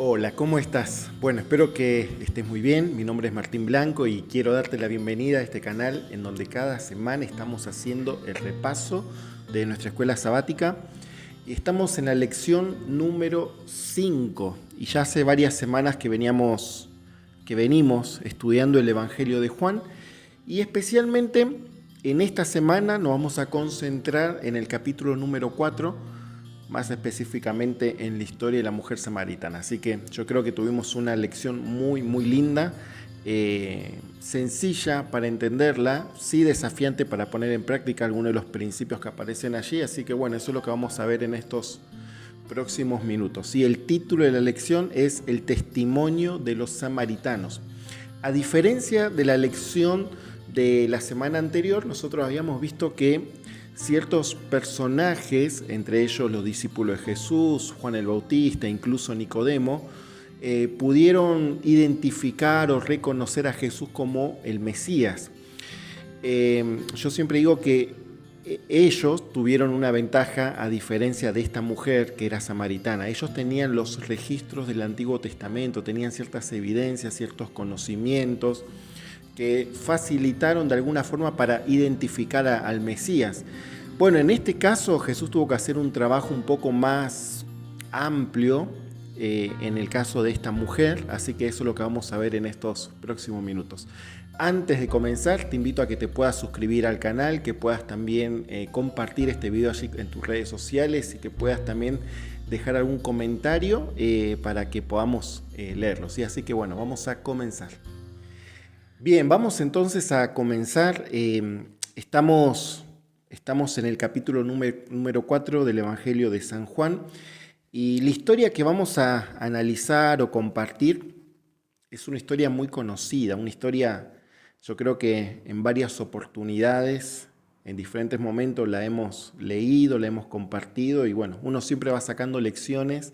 Hola, ¿cómo estás? Bueno, espero que estés muy bien. Mi nombre es Martín Blanco y quiero darte la bienvenida a este canal en donde cada semana estamos haciendo el repaso de nuestra escuela sabática. Y estamos en la lección número 5 y ya hace varias semanas que venimos estudiando el Evangelio de Juan y especialmente en esta semana nos vamos a concentrar en el capítulo número 4, más específicamente en la historia de la mujer samaritana. Así que yo creo que tuvimos una lección muy linda, sencilla para entenderla, sí desafiante para poner en práctica algunos de los principios que aparecen allí. Así que bueno, eso es lo que vamos a ver en estos próximos minutos. Y el título de la lección es El testimonio de los samaritanos. A diferencia de la lección de la semana anterior, nosotros habíamos visto que ciertos personajes, entre ellos los discípulos de Jesús, Juan el Bautista, incluso Nicodemo, pudieron identificar o reconocer a Jesús como el Mesías. Yo siempre digo que ellos tuvieron una ventaja a diferencia de esta mujer que era samaritana. Ellos tenían los registros del Antiguo Testamento, tenían ciertas evidencias, ciertos conocimientos que facilitaron de alguna forma para identificar al Mesías. Bueno, en este caso Jesús tuvo que hacer un trabajo un poco más amplio en el caso de esta mujer, así que eso es lo que vamos a ver en estos próximos minutos. Antes de comenzar, te invito a que te puedas suscribir al canal, que puedas también compartir este video allí en tus redes sociales y que puedas también dejar algún comentario para que podamos leerlo, ¿sí? Así que bueno, vamos a comenzar. Bien, vamos entonces a comenzar. Estamos en el capítulo número 4 del Evangelio de San Juan y la historia que vamos a analizar o compartir es una historia muy conocida, una historia, yo creo que en varias oportunidades, en diferentes momentos la hemos leído, la hemos compartido y bueno, uno siempre va sacando lecciones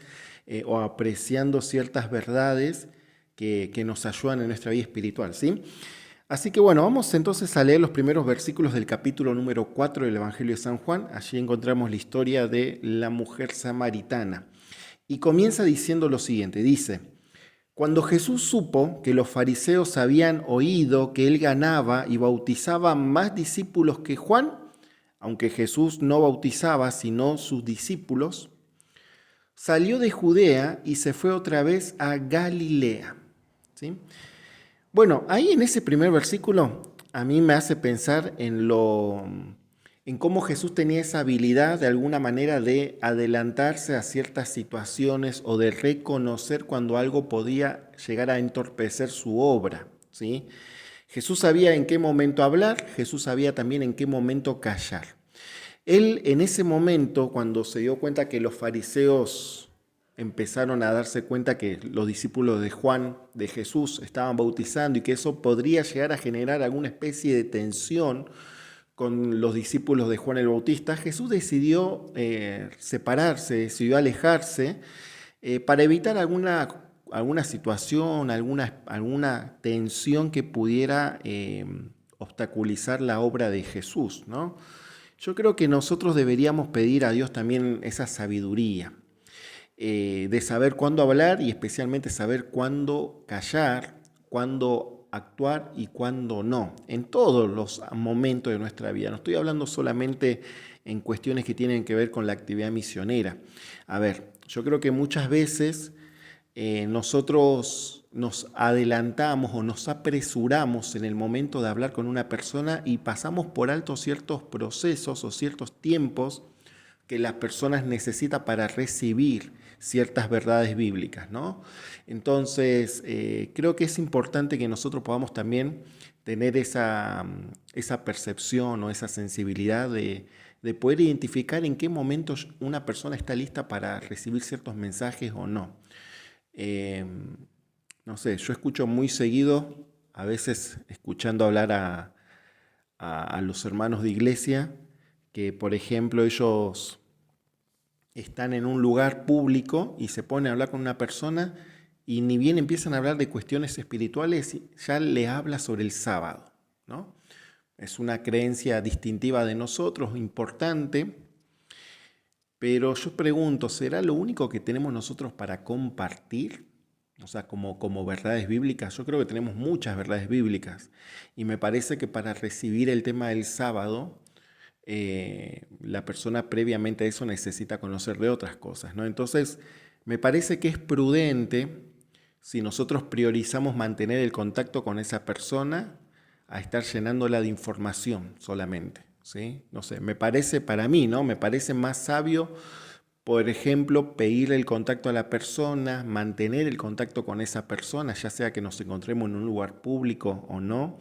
o apreciando ciertas verdades que nos ayudan en nuestra vida espiritual, ¿sí? Así que bueno, vamos entonces a leer los primeros versículos del capítulo número 4 del Evangelio de San Juan. Allí encontramos la historia de la mujer samaritana. Y comienza diciendo lo siguiente, dice: Cuando Jesús supo que los fariseos habían oído que él ganaba y bautizaba más discípulos que Juan, aunque Jesús no bautizaba sino sus discípulos, salió de Judea y se fue otra vez a Galilea. ¿Sí? Bueno, ahí en ese primer versículo a mí me hace pensar en cómo Jesús tenía esa habilidad de alguna manera de adelantarse a ciertas situaciones o de reconocer cuando algo podía llegar a entorpecer su obra, ¿sí? Jesús sabía en qué momento hablar, Jesús sabía también en qué momento callar. Él en ese momento, cuando se dio cuenta que los fariseos empezaron a darse cuenta que los discípulos de Juan, de Jesús, estaban bautizando y que eso podría llegar a generar alguna especie de tensión con los discípulos de Juan el Bautista, Jesús decidió separarse, decidió alejarse para evitar alguna situación, alguna tensión que pudiera obstaculizar la obra de Jesús, ¿no? Yo creo que nosotros deberíamos pedir a Dios también esa sabiduría de saber cuándo hablar y especialmente saber cuándo callar, cuándo actuar y cuándo no, en todos los momentos de nuestra vida. No estoy hablando solamente en cuestiones que tienen que ver con la actividad misionera. A ver, yo creo que muchas veces nosotros nos adelantamos o nos apresuramos en el momento de hablar con una persona y pasamos por alto ciertos procesos o ciertos tiempos que las personas necesitan para recibir ciertas verdades bíblicas, ¿no? Entonces, creo que es importante que nosotros podamos también tener esa percepción o esa sensibilidad de poder identificar en qué momentos una persona está lista para recibir ciertos mensajes o no. No sé, yo escucho muy seguido, a veces escuchando hablar a los hermanos de iglesia, que por ejemplo ellos están en un lugar público y se ponen a hablar con una persona y ni bien empiezan a hablar de cuestiones espirituales, ya le habla sobre el sábado, ¿no? Es una creencia distintiva de nosotros, importante, pero yo pregunto, ¿será lo único que tenemos nosotros para compartir? O sea, como verdades bíblicas. Yo creo que tenemos muchas verdades bíblicas. Y me parece que para recibir el tema del sábado, la persona previamente a eso necesita conocer de otras cosas, ¿no? Entonces, me parece que es prudente si nosotros priorizamos mantener el contacto con esa persona a estar llenándola de información solamente, ¿sí? No sé, me parece para mí, ¿no? Me parece más sabio, por ejemplo, pedirle el contacto a la persona, mantener el contacto con esa persona, ya sea que nos encontremos en un lugar público o no,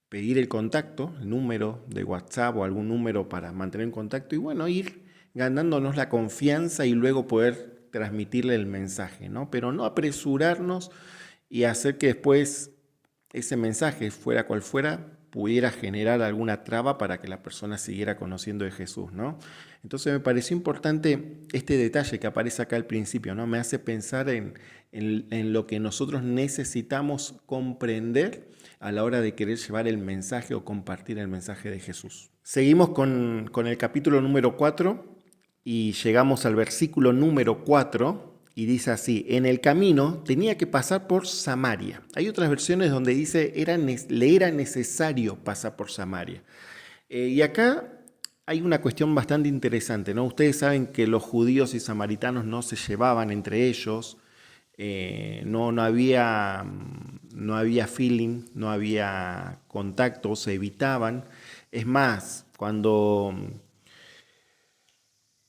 pedir el contacto, el número de WhatsApp o algún número para mantener en contacto y bueno, ir ganándonos la confianza y luego poder transmitirle el mensaje, ¿no? Pero no apresurarnos y hacer que después ese mensaje, fuera cual fuera, pudiera generar alguna traba para que la persona siguiera conociendo de Jesús, ¿no? Entonces me pareció importante este detalle que aparece acá al principio, ¿no? Me hace pensar en lo que nosotros necesitamos comprender a la hora de querer llevar el mensaje o compartir el mensaje de Jesús. Seguimos con el capítulo número 4 y llegamos al versículo número 4 y dice así: en el camino tenía que pasar por Samaria. Hay otras versiones donde dice le era necesario pasar por Samaria. Y acá hay una cuestión bastante interesante, ¿no? Ustedes saben que los judíos y samaritanos no se llevaban entre ellos, no había feeling, no había contacto, se evitaban. Es más, cuando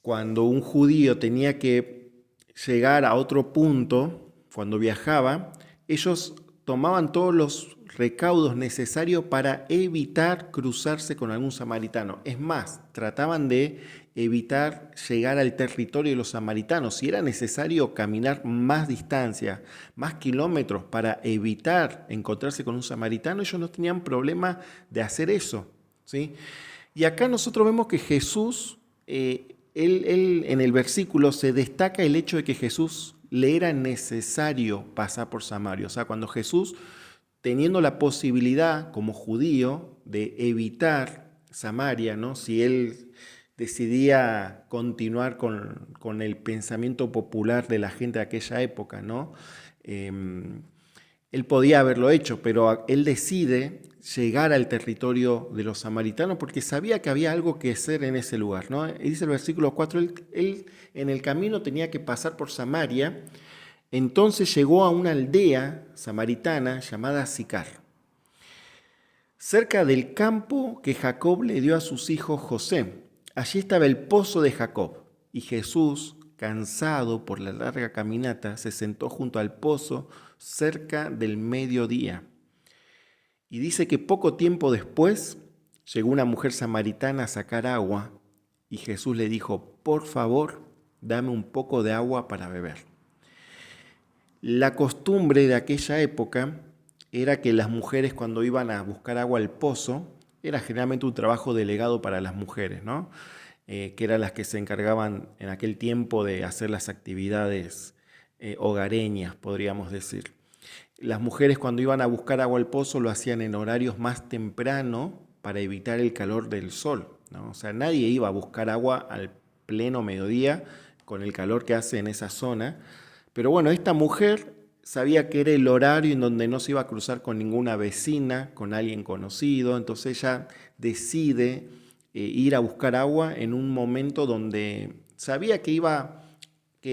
un judío tenía que llegar a otro punto, cuando viajaba, ellos tomaban todos los recaudos necesarios para evitar cruzarse con algún samaritano. Es más, trataban de evitar llegar al territorio de los samaritanos. Si era necesario caminar más distancia, más kilómetros para evitar encontrarse con un samaritano, ellos no tenían problema de hacer eso, ¿sí? Y acá nosotros vemos que Jesús, él en el versículo se destaca el hecho de que Jesús le era necesario pasar por Samaria. O sea, cuando Jesús, teniendo la posibilidad como judío de evitar Samaria, ¿no? Si él decidía continuar con el pensamiento popular de la gente de aquella época, ¿no? Él podía haberlo hecho, pero él decide llegar al territorio de los samaritanos porque sabía que había algo que hacer en ese lugar, ¿no? Y dice el versículo 4, él en el camino tenía que pasar por Samaria, entonces llegó a una aldea samaritana llamada Sicar, cerca del campo que Jacob le dio a sus hijos José. Allí estaba el pozo de Jacob, y Jesús, cansado por la larga caminata, se sentó junto al pozo cerca del mediodía. Y dice que poco tiempo después llegó una mujer samaritana a sacar agua y Jesús le dijo: por favor, dame un poco de agua para beber. La costumbre de aquella época era que las mujeres, cuando iban a buscar agua al pozo, era generalmente un trabajo delegado para las mujeres, ¿no? Que eran las que se encargaban en aquel tiempo de hacer las actividades hogareñas, podríamos decir. Las mujeres, cuando iban a buscar agua al pozo, lo hacían en horarios más temprano para evitar el calor del sol, ¿no? O sea, nadie iba a buscar agua al pleno mediodía con el calor que hace en esa zona. Pero bueno, esta mujer sabía que era el horario en donde no se iba a cruzar con ninguna vecina, con alguien conocido, entonces ella decide ir a buscar agua en un momento donde sabía que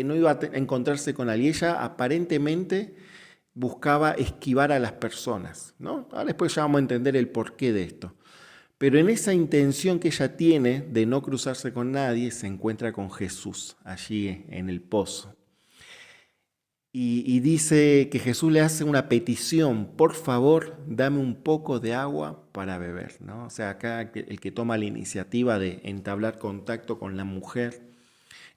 no iba a encontrarse con alguien. Ella aparentemente buscaba esquivar a las personas, ¿no? Ahora después ya vamos a entender el porqué de esto. Pero en esa intención que ella tiene de no cruzarse con nadie, se encuentra con Jesús allí en el pozo. Y dice que Jesús le hace una petición: por favor, dame un poco de agua para beber, ¿no? O sea, acá el que toma la iniciativa de entablar contacto con la mujer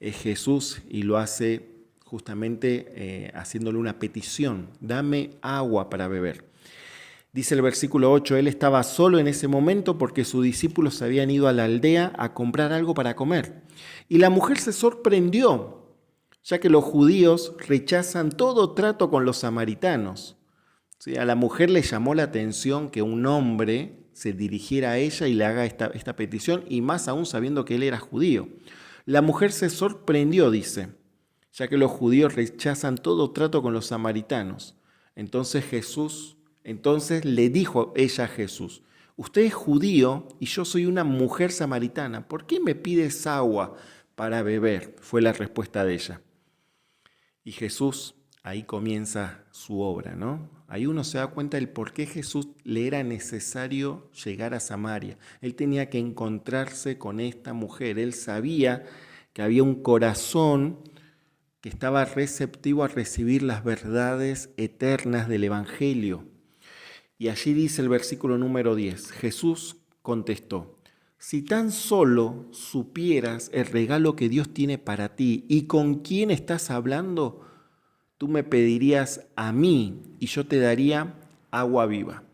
es Jesús, y lo hace justamente haciéndole una petición: dame agua para beber. Dice el versículo 8, él estaba solo en ese momento porque sus discípulos se habían ido a la aldea a comprar algo para comer. Y la mujer se sorprendió, ya que los judíos rechazan todo trato con los samaritanos. ¿Sí? A la mujer le llamó la atención que un hombre se dirigiera a ella y le haga esta petición, y más aún sabiendo que él era judío. La mujer se sorprendió, dice, ya que los judíos rechazan todo trato con los samaritanos. Entonces le dijo ella a Jesús: usted es judío y yo soy una mujer samaritana. ¿Por qué me pides agua para beber? Fue la respuesta de ella. Y Jesús, ahí comienza su obra, ¿no? Ahí uno se da cuenta del por qué Jesús le era necesario llegar a Samaria. Él tenía que encontrarse con esta mujer. Él sabía que había un corazón que estaba receptivo a recibir las verdades eternas del Evangelio. Y allí dice el versículo número 10, Jesús contestó: si tan solo supieras el regalo que Dios tiene para ti y con quién estás hablando, tú me pedirías a mí y yo te daría agua viva.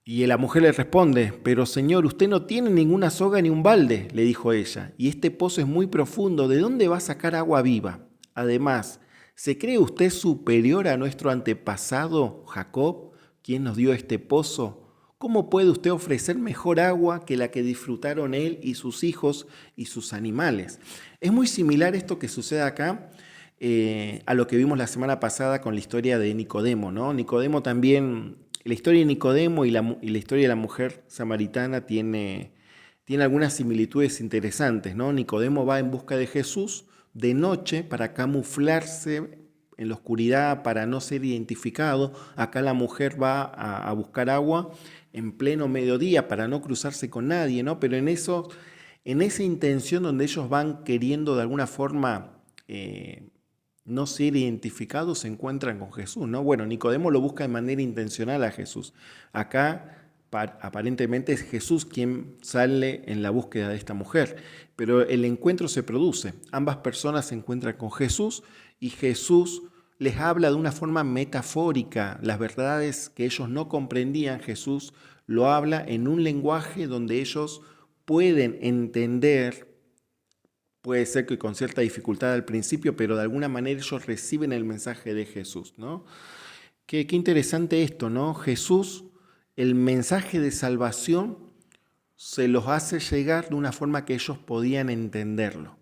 Y la mujer le responde: pero Señor, usted no tiene ninguna soga ni un balde, le dijo ella, y este pozo es muy profundo, ¿de dónde va a sacar agua viva? Además, ¿se cree usted superior a nuestro antepasado Jacob, quien nos dio este pozo? ¿Cómo puede usted ofrecer mejor agua que la que disfrutaron él y sus hijos y sus animales? Es muy similar esto que sucede acá a lo que vimos la semana pasada con la historia de Nicodemo, ¿no? Nicodemo también, la historia de Nicodemo y la historia de la mujer samaritana tiene algunas similitudes interesantes, ¿no? Nicodemo va en busca de Jesús de noche para camuflarse en la oscuridad, para no ser identificado. Acá la mujer va a buscar agua en pleno mediodía para no cruzarse con nadie, ¿no? Pero en esa intención donde ellos van queriendo de alguna forma no ser identificados, se encuentran con Jesús, ¿no? Bueno, Nicodemo lo busca de manera intencional a Jesús. Acá aparentemente es Jesús quien sale en la búsqueda de esta mujer, pero el encuentro se produce. Ambas personas se encuentran con Jesús y Jesús les habla de una forma metafórica. Las verdades que ellos no comprendían, Jesús lo habla en un lenguaje donde ellos pueden entender. Puede ser que con cierta dificultad al principio, pero de alguna manera ellos reciben el mensaje de Jesús, ¿no? Qué interesante esto, ¿no? Jesús, el mensaje de salvación, se los hace llegar de una forma que ellos podían entenderlo,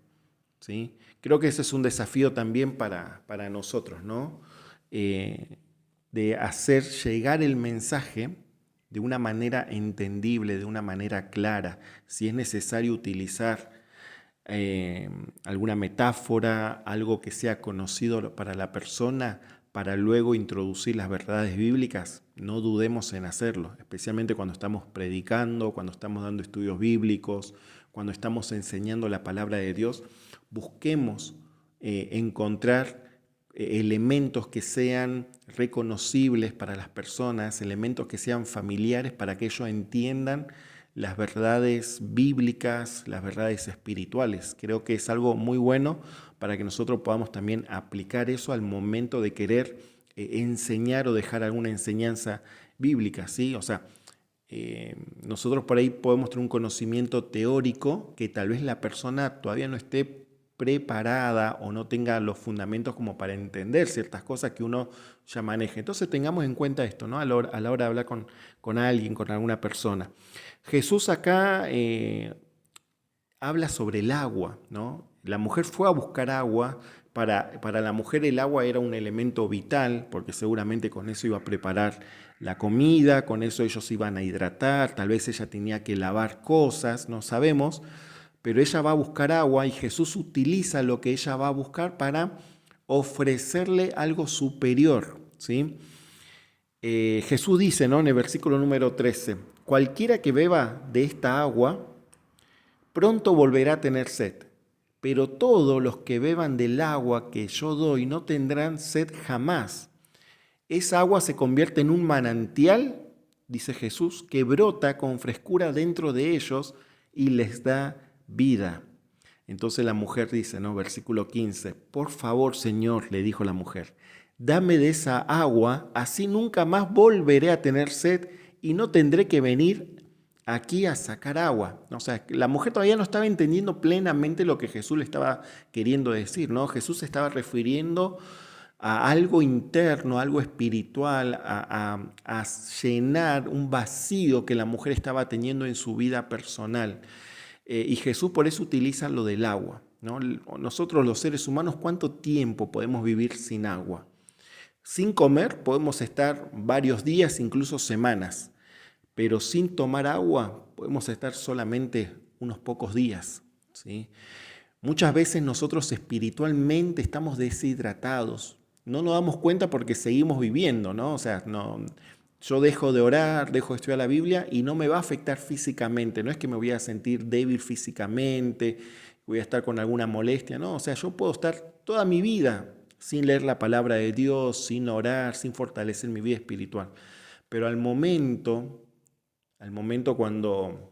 ¿sí? Creo que ese es un desafío también para nosotros, ¿no? De hacer llegar el mensaje de una manera entendible, de una manera clara. Si es necesario utilizar alguna metáfora, algo que sea conocido para la persona, para luego introducir las verdades bíblicas, no dudemos en hacerlo, especialmente cuando estamos predicando, cuando estamos dando estudios bíblicos, cuando estamos enseñando la palabra de Dios. Busquemos encontrar elementos que sean reconocibles para las personas, elementos que sean familiares para que ellos entiendan las verdades bíblicas, las verdades espirituales. Creo que es algo muy bueno para que nosotros podamos también aplicar eso al momento de querer enseñar o dejar alguna enseñanza bíblica, ¿sí? O sea, nosotros por ahí podemos tener un conocimiento teórico que tal vez la persona todavía no esté preparada o no tenga los fundamentos como para entender ciertas cosas que uno ya maneja. Entonces tengamos en cuenta esto, ¿no? A la hora de hablar con alguien, con alguna persona. Jesús acá habla sobre el agua, ¿no? La mujer fue a buscar agua. Para la mujer el agua era un elemento vital, porque seguramente con eso iba a preparar la comida, con eso ellos iban a hidratar, tal vez ella tenía que lavar cosas, no sabemos, pero ella va a buscar agua y Jesús utiliza lo que ella va a buscar para ofrecerle algo superior, ¿sí? Jesús dice, ¿no?, en el versículo número 13, cualquiera que beba de esta agua, pronto volverá a tener sed, pero todos los que beban del agua que yo doy no tendrán sed jamás. Esa agua se convierte en un manantial, dice Jesús, que brota con frescura dentro de ellos y les da vida. Entonces la mujer dice, ¿no?, versículo 15, por favor, Señor, le dijo la mujer, dame de esa agua, así nunca más volveré a tener sed y no tendré que venir aquí a sacar agua. O sea, la mujer todavía no estaba entendiendo plenamente lo que Jesús le estaba queriendo decir, ¿no? Jesús se estaba refiriendo a algo interno, algo espiritual, a llenar un vacío que la mujer estaba teniendo en su vida personal. Y Jesús por eso utiliza lo del agua. ¿no? Nosotros los seres humanos, ¿cuánto tiempo podemos vivir sin agua? Sin comer podemos estar varios días, incluso semanas, pero sin tomar agua podemos estar solamente unos pocos días, ¿sí? Muchas veces nosotros espiritualmente estamos deshidratados. No nos damos cuenta porque seguimos viviendo, ¿no? O sea, no, yo dejo de orar, dejo de estudiar la Biblia y no me va a afectar físicamente. No es que me voy a sentir débil físicamente, voy a estar con alguna molestia, ¿no? O sea, yo puedo estar toda mi vida sin leer la palabra de Dios, sin orar, sin fortalecer mi vida espiritual. Pero al momento cuando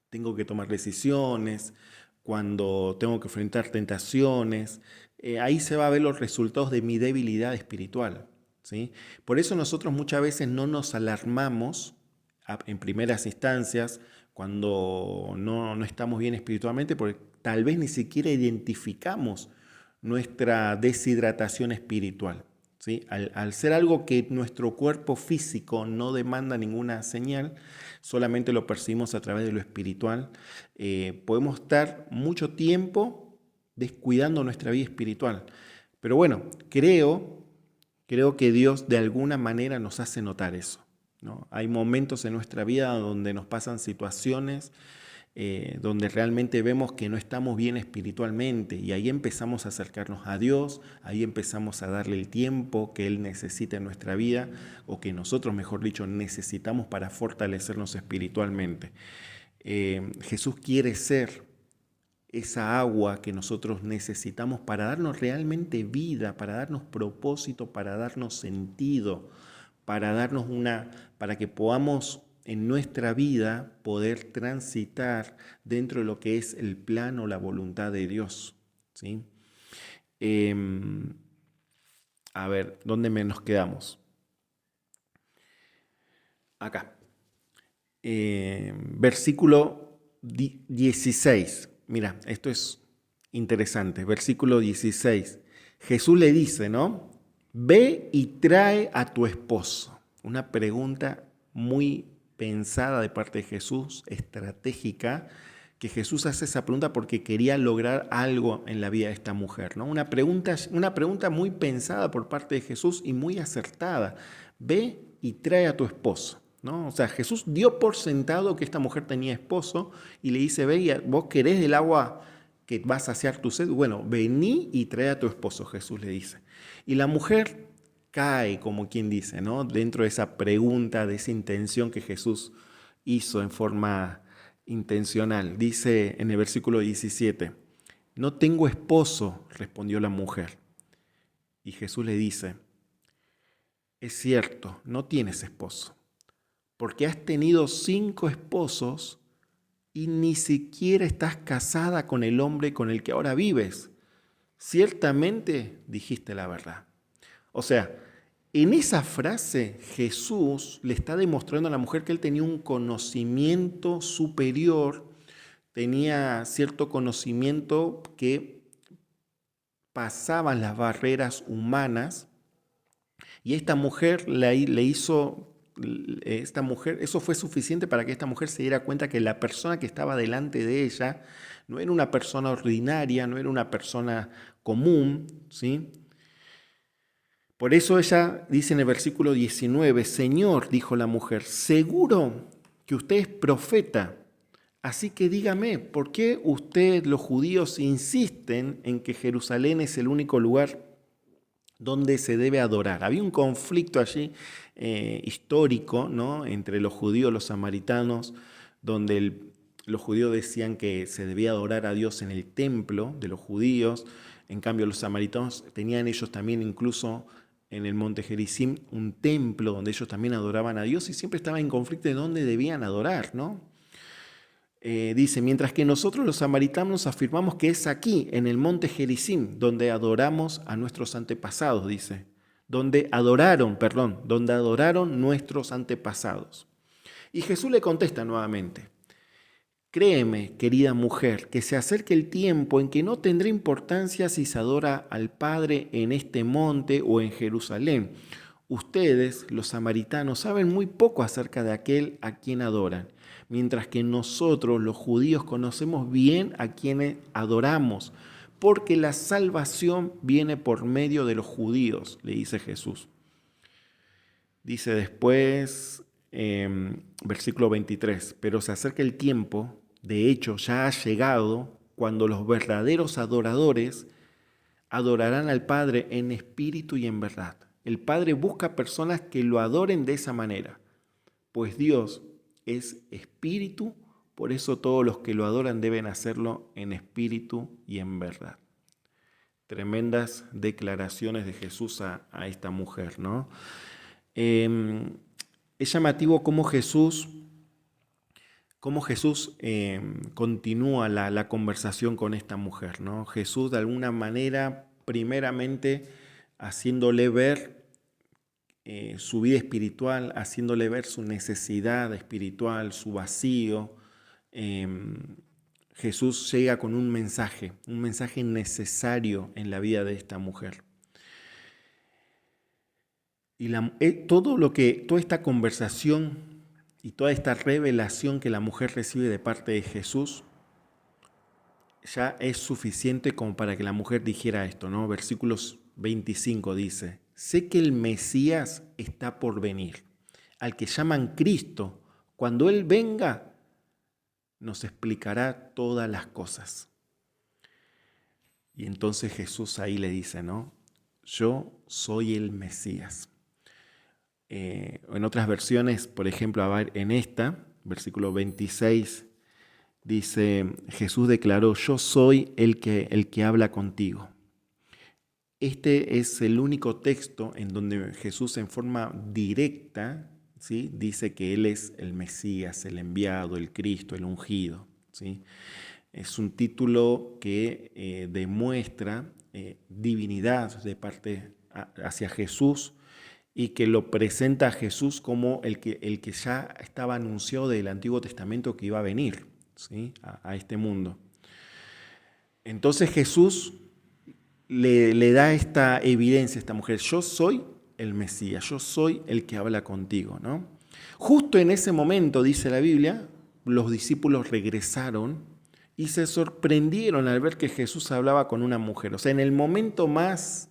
tengo que tomar decisiones, cuando tengo que enfrentar tentaciones, ahí se va a ver los resultados de mi debilidad espiritual, ¿sí? Por eso nosotros muchas veces no nos alarmamos en primeras instancias cuando no estamos bien espiritualmente, porque tal vez ni siquiera identificamos nuestra deshidratación espiritual, ¿sí? Al ser algo que nuestro cuerpo físico no demanda ninguna señal, solamente lo percibimos a través de lo espiritual, podemos estar mucho tiempo descuidando nuestra vida espiritual. Pero bueno, creo que Dios de alguna manera nos hace notar eso, ¿no? Hay momentos en nuestra vida donde nos pasan situaciones donde realmente vemos que no estamos bien espiritualmente y ahí empezamos a acercarnos a Dios, ahí empezamos a darle el tiempo que Él necesita en nuestra vida o que nosotros, mejor dicho, necesitamos para fortalecernos espiritualmente. Jesús quiere ser esa agua que nosotros necesitamos para darnos realmente vida, para darnos propósito, para darnos sentido, para que podamos en nuestra vida poder transitar dentro de lo que es el plan o la voluntad de Dios, ¿sí? Eh, a ver, ¿dónde nos quedamos? Acá. Versículo 16. Mira, esto es interesante. Versículo 16. Jesús le dice, ¿no? Ve y trae a tu esposo. Una pregunta muy pensada de parte de Jesús, estratégica, que Jesús hace esa pregunta porque quería lograr algo en la vida de esta mujer, ¿no? Una pregunta muy pensada por parte de Jesús y muy acertada. Ve y trae a tu esposo, ¿no? O sea, Jesús dio por sentado que esta mujer tenía esposo y le dice, ve, vos querés el agua que va a saciar tu sed, bueno, vení y trae a tu esposo, Jesús le dice. Y la mujer cae, como quien dice, ¿no? Dentro de esa pregunta, de esa intención que Jesús hizo en forma intencional. Dice en el versículo 17, no tengo esposo, respondió la mujer. Y Jesús le dice, es cierto, no tienes esposo, porque has tenido 5 esposos y ni siquiera estás casada con el hombre con el que ahora vives. Ciertamente dijiste la verdad. O sea, en esa frase Jesús le está demostrando a la mujer que él tenía un conocimiento superior, tenía cierto conocimiento que pasaba las barreras humanas y esta mujer eso fue suficiente para que esta mujer se diera cuenta que la persona que estaba delante de ella no era una persona ordinaria, no era una persona común, ¿sí? Por eso ella dice en el versículo 19, Señor, dijo la mujer, seguro que usted es profeta, así que dígame, ¿por qué ustedes los judíos insisten en que Jerusalén es el único lugar donde se debe adorar? Había un conflicto allí histórico, ¿no?, entre los judíos y los samaritanos, donde los judíos decían que se debía adorar a Dios en el templo de los judíos, en cambio los samaritanos tenían ellos también incluso en el monte Gerizim un templo donde ellos también adoraban a Dios y siempre estaban en conflicto de dónde debían adorar, ¿no? Dice, mientras que nosotros los samaritanos afirmamos que es aquí, en el monte Gerizim, donde adoramos a nuestros antepasados, dice, donde adoraron nuestros antepasados. Y Jesús le contesta nuevamente, créeme, querida mujer, que se acerque el tiempo en que no tendrá importancia si se adora al Padre en este monte o en Jerusalén. Ustedes, los samaritanos, saben muy poco acerca de aquel a quien adoran, mientras que nosotros, los judíos, conocemos bien a quienes adoramos, porque la salvación viene por medio de los judíos, le dice Jesús. Dice después, versículo 23, pero se acerca el tiempo, de hecho ya ha llegado, cuando los verdaderos adoradores adorarán al Padre en espíritu y en verdad. El Padre busca personas que lo adoren de esa manera, pues Dios es espíritu, por eso todos los que lo adoran deben hacerlo en espíritu y en verdad. Tremendas declaraciones de Jesús a esta mujer, ¿no? Es llamativo cómo Jesús continúa la conversación con esta mujer, ¿no? Jesús de alguna manera, primeramente, haciéndole ver su vida espiritual, haciéndole ver su necesidad espiritual, su vacío. Jesús llega con un mensaje necesario en la vida de esta mujer. Y toda esta conversación y toda esta revelación que la mujer recibe de parte de Jesús ya es suficiente como para que la mujer dijera esto, ¿no? Versículos 25 dice: sé que el Mesías está por venir, al que llaman Cristo. Cuando Él venga, nos explicará todas las cosas. Y entonces Jesús ahí le dice, ¿no? Yo soy el Mesías. En otras versiones, por ejemplo, en esta, versículo 26, dice, Jesús declaró, yo soy el que habla contigo. Este es el único texto en donde Jesús en forma directa, ¿sí?, dice que Él es el Mesías, el enviado, el Cristo, el ungido, ¿sí? Es un título que demuestra divinidad de parte hacia Jesús, y que lo presenta a Jesús como el que ya estaba anunciado del Antiguo Testamento que iba a venir, ¿sí?, a este mundo. Entonces Jesús le da esta evidencia a esta mujer: yo soy el Mesías, yo soy el que habla contigo, ¿no? Justo en ese momento, dice la Biblia, los discípulos regresaron y se sorprendieron al ver que Jesús hablaba con una mujer. O sea, en el momento más,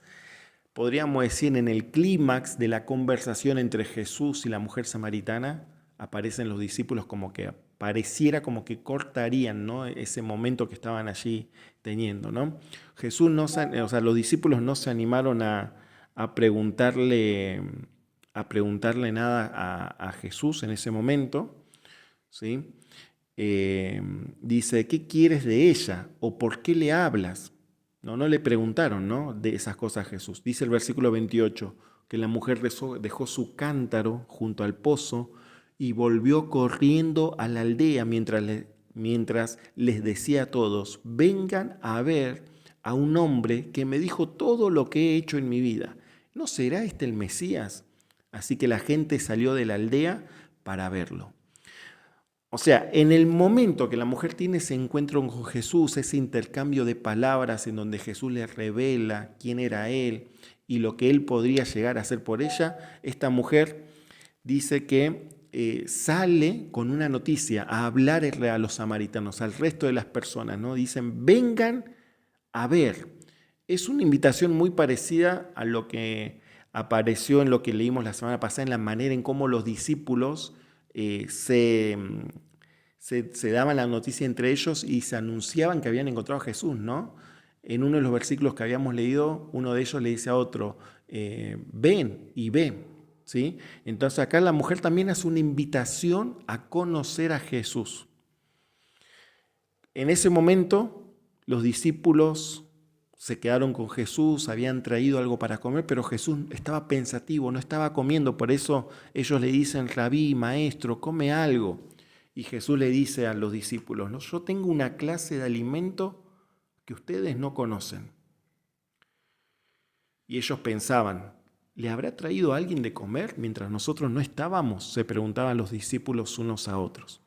podríamos decir, en el clímax de la conversación entre Jesús y la mujer samaritana, aparecen los discípulos como que pareciera como que cortarían, ¿no?, ese momento que estaban allí teniendo, ¿no? Los discípulos no se animaron a preguntarle nada a Jesús en ese momento, ¿sí? Dice, ¿qué quieres de ella? ¿O por qué le hablas? No le preguntaron, ¿no?, de esas cosas a Jesús. Dice el versículo 28, que la mujer dejó su cántaro junto al pozo y volvió corriendo a la aldea mientras les decía a todos, vengan a ver a un hombre que me dijo todo lo que he hecho en mi vida. ¿No será este el Mesías? Así que la gente salió de la aldea para verlo. O sea, en el momento que la mujer tiene ese encuentro con Jesús, ese intercambio de palabras en donde Jesús le revela quién era Él y lo que Él podría llegar a hacer por ella, esta mujer dice que sale con una noticia a hablarle a los samaritanos, al resto de las personas, ¿no? Dicen, vengan a ver. Es una invitación muy parecida a lo que apareció en lo que leímos la semana pasada, en la manera en cómo los discípulos se daban la noticia entre ellos y se anunciaban que habían encontrado a Jesús, ¿no? En uno de los versículos que habíamos leído, uno de ellos le dice a otro, ven y ve, ¿sí? Entonces acá la mujer también hace una invitación a conocer a Jesús. En ese momento los discípulos se quedaron con Jesús, habían traído algo para comer, pero Jesús estaba pensativo, no estaba comiendo. Por eso ellos le dicen, Rabí, maestro, come algo. Y Jesús le dice a los discípulos, ¿no?, yo tengo una clase de alimento que ustedes no conocen. Y ellos pensaban, ¿le habrá traído a alguien de comer mientras nosotros no estábamos?, se preguntaban los discípulos unos a otros.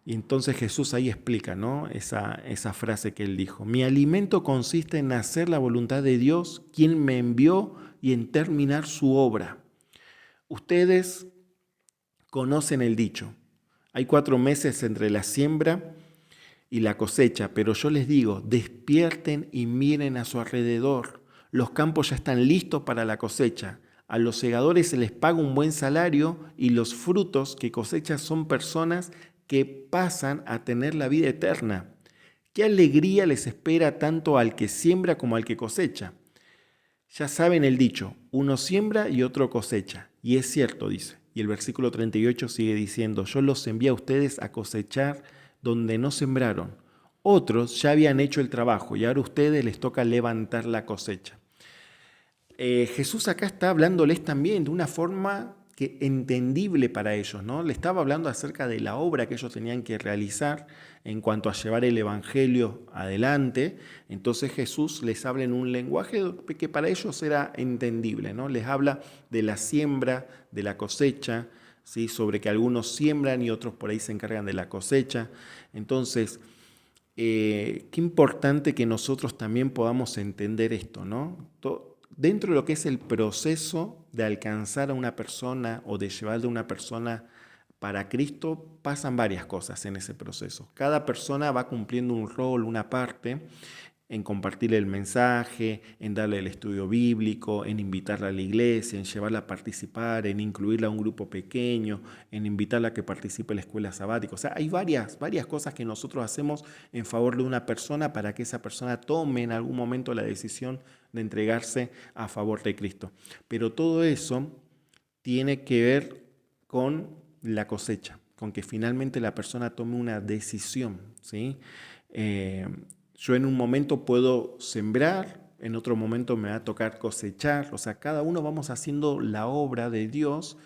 Y entonces Jesús ahí explica, ¿no?, esa frase que él dijo. Mi alimento consiste en hacer la voluntad de Dios, quien me envió, y en terminar su obra. Ustedes conocen el dicho, Hay 4 meses entre la siembra y la cosecha, pero yo les digo, despierten y miren a su alrededor. Los campos ya están listos para la cosecha. A los segadores se les paga un buen salario y los frutos que cosechan son personas que pasan a tener la vida eterna. ¿Qué alegría les espera tanto al que siembra como al que cosecha? Ya saben el dicho, uno siembra y otro cosecha. Y es cierto, dice. Y el versículo 38 sigue diciendo, yo los envié a ustedes a cosechar donde no sembraron. Otros ya habían hecho el trabajo y ahora a ustedes les toca levantar la cosecha. Jesús acá está hablándoles también de una forma entendible para ellos, ¿no? Le estaba hablando acerca de la obra que ellos tenían que realizar en cuanto a llevar el evangelio adelante. Entonces Jesús les habla en un lenguaje que para ellos era entendible, ¿no? Les habla de la siembra, de la cosecha, ¿sí? Sobre que algunos siembran y otros por ahí se encargan de la cosecha. Entonces, qué importante que nosotros también podamos entender esto, ¿no? Dentro de lo que es el proceso de alcanzar a una persona o de llevar de una persona para Cristo, pasan varias cosas en ese proceso. Cada persona va cumpliendo un rol, una parte, en compartirle el mensaje, en darle el estudio bíblico, en invitarla a la iglesia, en llevarla a participar, en incluirla a un grupo pequeño, en invitarla a que participe en la escuela sabática. O sea, hay varias cosas que nosotros hacemos en favor de una persona para que esa persona tome en algún momento la decisión de entregarse a favor de Cristo. Pero todo eso tiene que ver con la cosecha, con que finalmente la persona tome una decisión, ¿sí? Yo en un momento puedo sembrar, en otro momento me va a tocar cosechar, o sea, cada uno vamos haciendo la obra de Dios,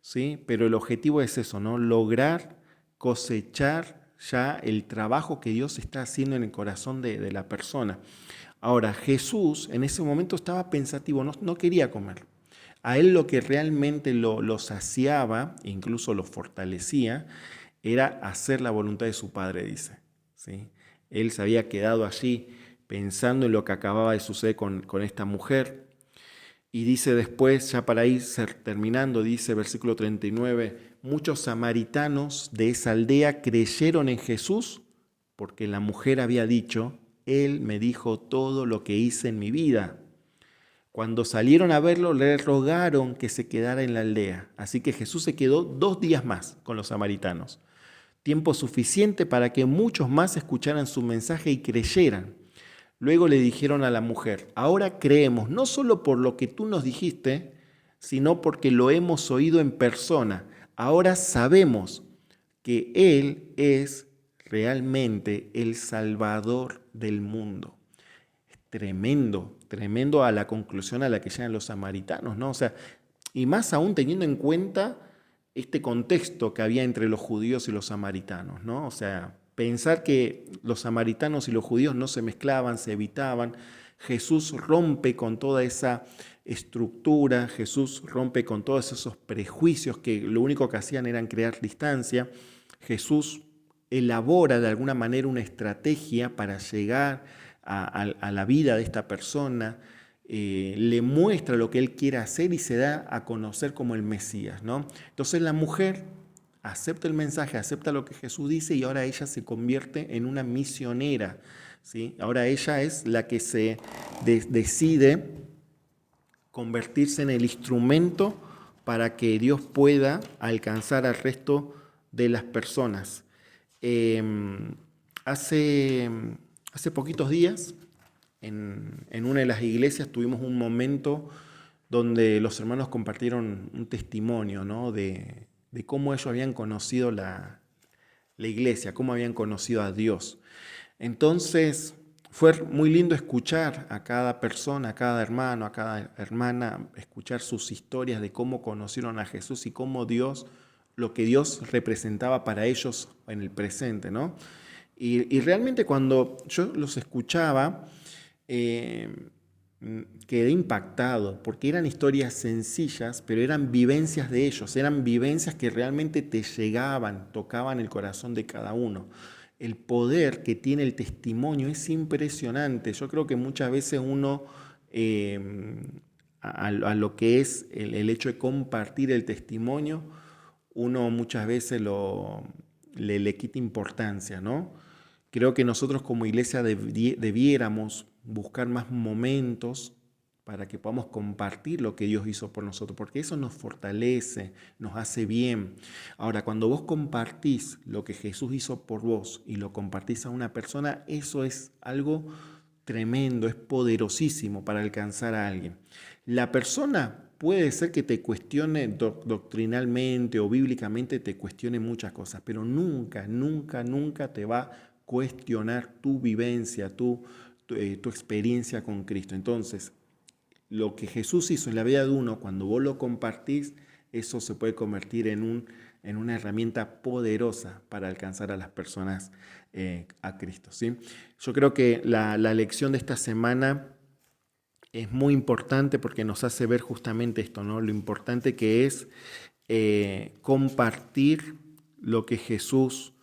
¿sí? Pero el objetivo es eso, ¿no? Lograr cosechar ya el trabajo que Dios está haciendo en el corazón de la persona. Ahora, Jesús en ese momento estaba pensativo, no quería comer. A él lo que realmente lo saciaba, incluso lo fortalecía, era hacer la voluntad de su Padre, dice, ¿sí? Él se había quedado allí pensando en lo que acababa de suceder con esta mujer. Y dice después, ya para ir terminando, dice versículo 39, muchos samaritanos de esa aldea creyeron en Jesús porque la mujer había dicho, Él me dijo todo lo que hice en mi vida. Cuando salieron a verlo, le rogaron que se quedara en la aldea. Así que Jesús se quedó 2 días más con los samaritanos. Tiempo suficiente para que muchos más escucharan su mensaje y creyeran. Luego le dijeron a la mujer, ahora creemos, no solo por lo que tú nos dijiste, sino porque lo hemos oído en persona. Ahora sabemos que Él es realmente el Salvador del mundo. Tremendo, tremendo a la conclusión a la que llegan los samaritanos, ¿no? O sea, y más aún teniendo en cuenta este contexto que había entre los judíos y los samaritanos, ¿no? O sea, pensar que los samaritanos y los judíos no se mezclaban, se evitaban. Jesús rompe con toda esa estructura, Jesús rompe con todos esos prejuicios que lo único que hacían era crear distancia. Jesús elabora de alguna manera una estrategia para llegar a la vida de esta persona, le muestra lo que él quiere hacer y se da a conocer como el Mesías, ¿no? Entonces la mujer acepta el mensaje, acepta lo que Jesús dice y ahora ella se convierte en una misionera, ¿sí? Ahora ella es la que se decide convertirse en el instrumento para que Dios pueda alcanzar al resto de las personas. Hace poquitos días, en una de las iglesias, tuvimos un momento donde los hermanos compartieron un testimonio, ¿no? de cómo ellos habían conocido la iglesia, cómo habían conocido a Dios. Entonces, fue muy lindo escuchar a cada persona, a cada hermano, a cada hermana, escuchar sus historias de cómo conocieron a Jesús y cómo Dios, lo que Dios representaba para ellos en el presente, ¿no? Y realmente cuando yo los escuchaba, quedé impactado, porque eran historias sencillas, pero eran vivencias de ellos, eran vivencias que realmente te llegaban, tocaban el corazón de cada uno. El poder que tiene el testimonio es impresionante. Yo creo que muchas veces uno, a lo que es el hecho de compartir el testimonio, uno muchas veces le quita importancia, ¿no? Creo que nosotros como iglesia debiéramos buscar más momentos para que podamos compartir lo que Dios hizo por nosotros, porque eso nos fortalece, nos hace bien. Ahora, cuando vos compartís lo que Jesús hizo por vos y lo compartís a una persona, eso es algo tremendo, es poderosísimo para alcanzar a alguien. La persona puede ser que te cuestione doctrinalmente o bíblicamente, te cuestione muchas cosas, pero nunca, nunca, nunca te va a cuestionar tu vivencia, tu experiencia con Cristo. Entonces, lo que Jesús hizo en la vida de uno, cuando vos lo compartís, eso se puede convertir en una herramienta poderosa para alcanzar a las personas a Cristo, ¿sí? Yo creo que la lección de esta semana es muy importante porque nos hace ver justamente esto, ¿no? Lo importante que es compartir lo que Jesús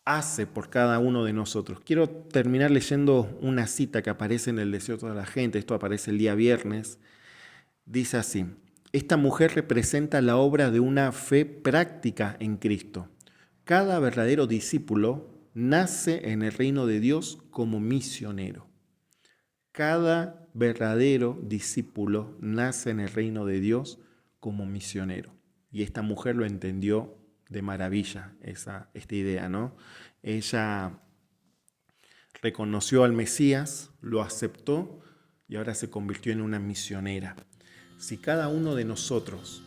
hace por cada uno de nosotros. Quiero terminar leyendo una cita que aparece en el Deseo de toda la gente. Esto aparece el día viernes. Dice así: esta mujer representa la obra de una fe práctica en Cristo. Cada verdadero discípulo nace en el reino de Dios como misionero. Cada verdadero discípulo nace en el reino de Dios como misionero. Y esta mujer lo entendió de maravilla, esta idea, ¿no? Ella reconoció al Mesías, lo aceptó y ahora se convirtió en una misionera. Si cada uno de nosotros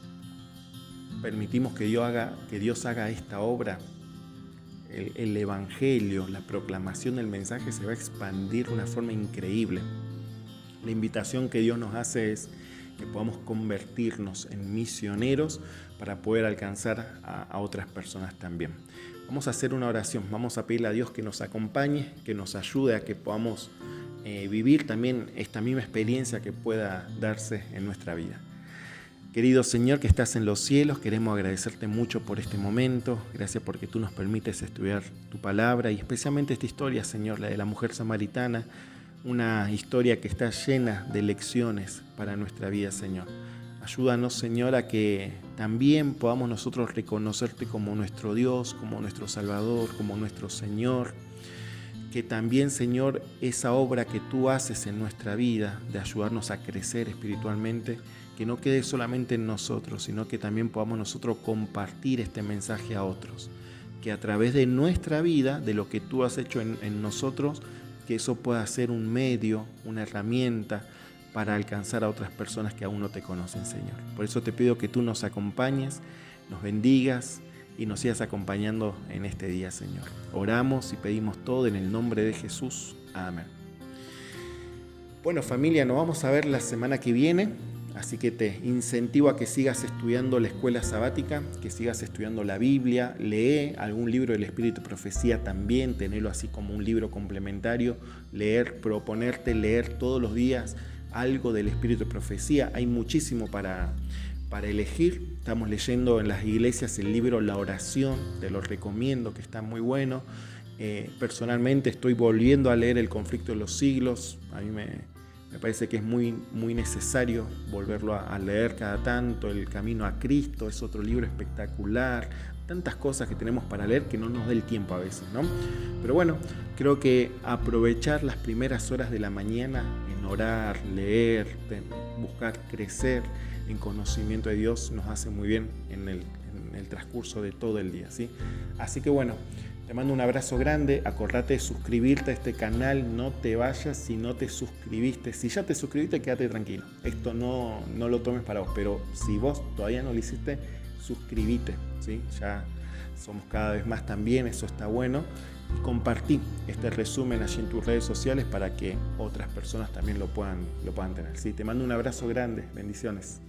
permitimos que Dios haga esta obra, el Evangelio, la proclamación del mensaje se va a expandir de una forma increíble. La invitación que Dios nos hace es que podamos convertirnos en misioneros para poder alcanzar a otras personas también. Vamos a hacer una oración, vamos a pedirle a Dios que nos acompañe, que nos ayude a que podamos vivir también esta misma experiencia que pueda darse en nuestra vida. Querido Señor que estás en los cielos, queremos agradecerte mucho por este momento. Gracias porque tú nos permites estudiar tu palabra y especialmente esta historia, Señor, la de la mujer samaritana, una historia que está llena de lecciones para nuestra vida, Señor. Ayúdanos, Señor, a que también podamos nosotros reconocerte como nuestro Dios, como nuestro Salvador, como nuestro Señor. Que también, Señor, esa obra que tú haces en nuestra vida de ayudarnos a crecer espiritualmente, que no quede solamente en nosotros, sino que también podamos nosotros compartir este mensaje a otros. Que a través de nuestra vida, de lo que tú has hecho en nosotros, que eso pueda ser un medio, una herramienta para alcanzar a otras personas que aún no te conocen, Señor. Por eso te pido que tú nos acompañes, nos bendigas y nos sigas acompañando en este día, Señor. Oramos y pedimos todo en el nombre de Jesús. Amén. Bueno, familia, nos vamos a ver la semana que viene, así que te incentivo a que sigas estudiando la escuela sabática, que sigas estudiando la Biblia, lee algún libro del Espíritu de Profecía también, tenerlo así como un libro complementario, proponerte leer todos los días algo del Espíritu de Profecía. Hay muchísimo para elegir. Estamos leyendo en las iglesias el libro La Oración, te lo recomiendo, que está muy bueno. Personalmente estoy volviendo a leer El Conflicto de los Siglos. A mí me parece que es muy, muy necesario volverlo a leer cada tanto. El Camino a Cristo es otro libro espectacular. Tantas cosas que tenemos para leer que no nos da el tiempo a veces, ¿no? Pero bueno, creo que aprovechar las primeras horas de la mañana en orar, leer, buscar crecer en conocimiento de Dios nos hace muy bien en el transcurso de todo el día, ¿sí? Así que bueno, te mando un abrazo grande. Acordate de suscribirte a este canal, no te vayas si no te suscribiste. Si ya te suscribiste, quédate tranquilo. Esto no lo tomes para vos, pero si vos todavía no lo hiciste, suscríbete, ¿sí? Ya somos cada vez más también, eso está bueno. Y compartí este resumen allí en tus redes sociales para que otras personas también lo puedan tener, ¿sí? Te mando un abrazo grande, bendiciones.